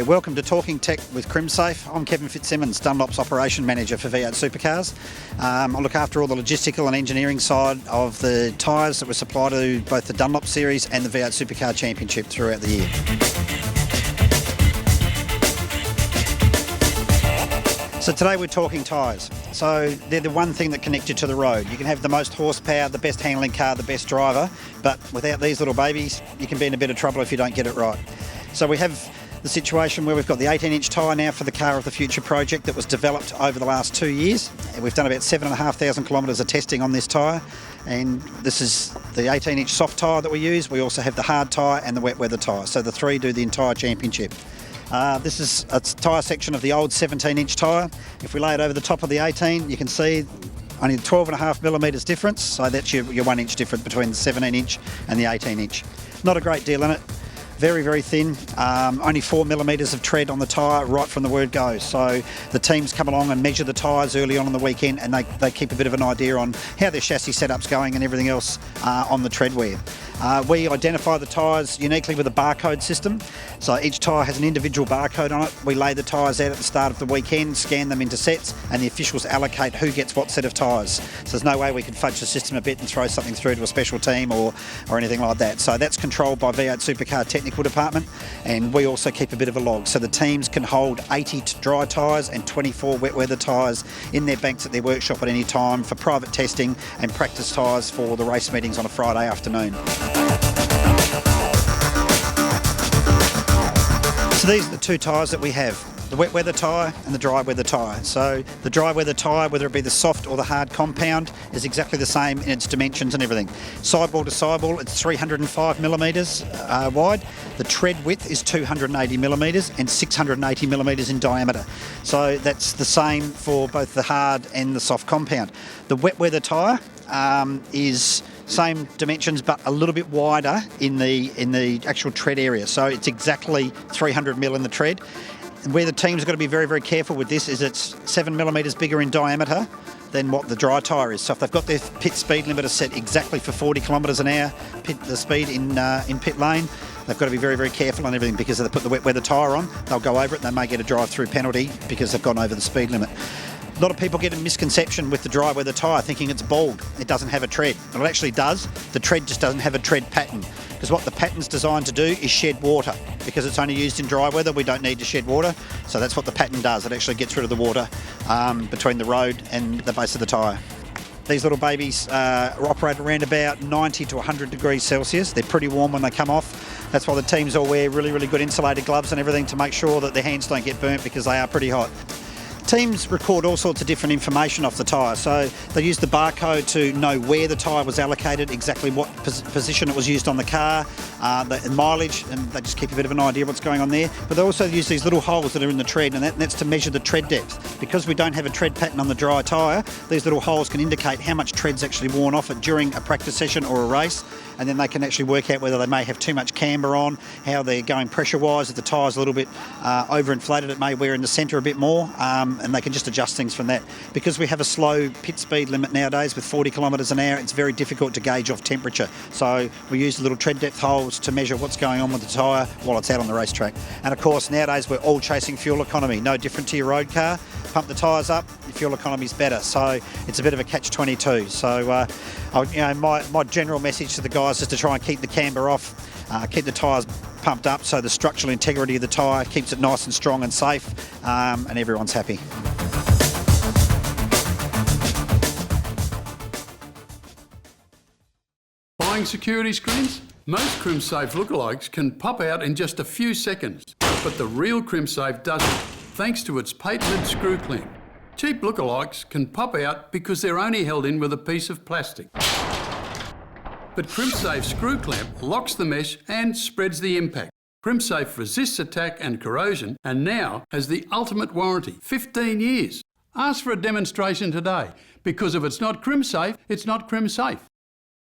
G'day, welcome to Talking Tech with Crimsafe. I'm Kevin Fitzsimons, Dunlop's Operation Manager for V8 Supercars. I look after all the logistical and engineering side of the tyres that we supply to both the Dunlop Series and the V8 Supercar Championship throughout the year. So today we're talking tyres. So they're the one thing that connect you to the road. You can have the most horsepower, the best handling car, the best driver, but without these little babies, you can be in a bit of trouble if you don't get it right. So we have the situation where we've got the 18-inch tyre now for the Car of the Future project that was developed over the last 2 years. We've done about 7,500 kilometres of testing on this tyre, and this is the 18-inch soft tyre that we use. We also have the hard tyre and the wet weather tyre, so the three do the entire championship. This is a tyre section of the old 17-inch tyre. If we lay it over the top of the 18, you can see only 12.5 millimetres difference, so that's your 1 inch difference between the 17-inch and the 18-inch. Not a great deal in it. Very, very thin, only 4 millimetres of tread on the tyre right from the word go. So the teams come along and measure the tyres early on the weekend, and they keep a bit of an idea on how their chassis setup's going and everything else on the tread wear. We identify the tyres uniquely with a barcode system. So each tyre has an individual barcode on it. We lay the tyres out at the start of the weekend, scan them into sets, and the officials allocate who gets what set of tyres. So there's no way we can fudge the system a bit and throw something through to a special team or anything like that. So that's controlled by V8 Supercar Technical Department, and we also keep a bit of a log. So the teams can hold 80 dry tyres and 24 wet weather tyres in their banks at their workshop at any time for private testing and practice tyres for the race meetings on a Friday afternoon. So these are the two tyres that we have, the wet weather tyre and the dry weather tyre. So the dry weather tyre, whether it be the soft or the hard compound, is exactly the same in its dimensions and everything. Sidewall to sidewall, it's 305 millimetres wide. The tread width is 280 millimetres and 680 millimetres in diameter. So that's the same for both the hard and the soft compound. The wet weather tyre is same dimensions but a little bit wider in the actual tread area. So it's exactly 300 mil in the tread. Where the team's got to be very, very careful with this is it's 7 millimetres bigger in diameter than what the dry tyre is. So if they've got their pit speed limiter set exactly for 40 kilometres an hour, the speed in pit lane, they've got to be very, very careful on everything, because if they put the wet weather tyre on, they'll go over it and they may get a drive-through penalty because they've gone over the speed limit. A lot of people get a misconception with the dry weather tyre, thinking it's bald. It doesn't have a tread. Well, it actually does. The tread just doesn't have a tread pattern, because what the pattern's designed to do is shed water. Because it's only used in dry weather, we don't need to shed water. So that's what the pattern does. It actually gets rid of the water between the road and the base of the tyre. These little babies operate around about 90 to 100 degrees Celsius. They're pretty warm when they come off. That's why the teams all wear really, really good insulated gloves and everything to make sure that their hands don't get burnt, because they are pretty hot. Teams record all sorts of different information off the tyre. So they use the barcode to know where the tyre was allocated, exactly what position it was used on the car, the mileage, and they just keep a bit of an idea of what's going on there. But they also use these little holes that are in the tread, and that's to measure the tread depth. Because we don't have a tread pattern on the dry tyre, these little holes can indicate how much tread's actually worn off it during a practice session or a race, and then they can actually work out whether they may have too much camber on, how they're going pressure-wise. If the tyre's a little bit overinflated, it may wear in the centre a bit more, and they can just adjust things from that. Because we have a slow pit speed limit nowadays with 40 kilometres an hour, it's very difficult to gauge off temperature. So we use the little tread depth holes to measure what's going on with the tyre while it's out on the racetrack. And of course, nowadays we're all chasing fuel economy, no different to your road car. Pump the tyres up, your fuel economy's better. So it's a bit of a catch-22. So my general message to the guys is to try and keep the camber off, keep the tyres pumped up so the structural integrity of the tyre keeps it nice and strong and safe, and everyone's happy. Buying security screens? Most Crimsafe lookalikes can pop out in just a few seconds, but the real Crimsafe doesn't, thanks to its patented screw clamp. Cheap lookalikes can pop out because they're only held in with a piece of plastic. But Crimsafe screw clamp locks the mesh and spreads the impact. Crimsafe resists attack and corrosion, and now has the ultimate warranty, 15 years. Ask for a demonstration today, because if it's not Crimsafe, it's not Crimsafe.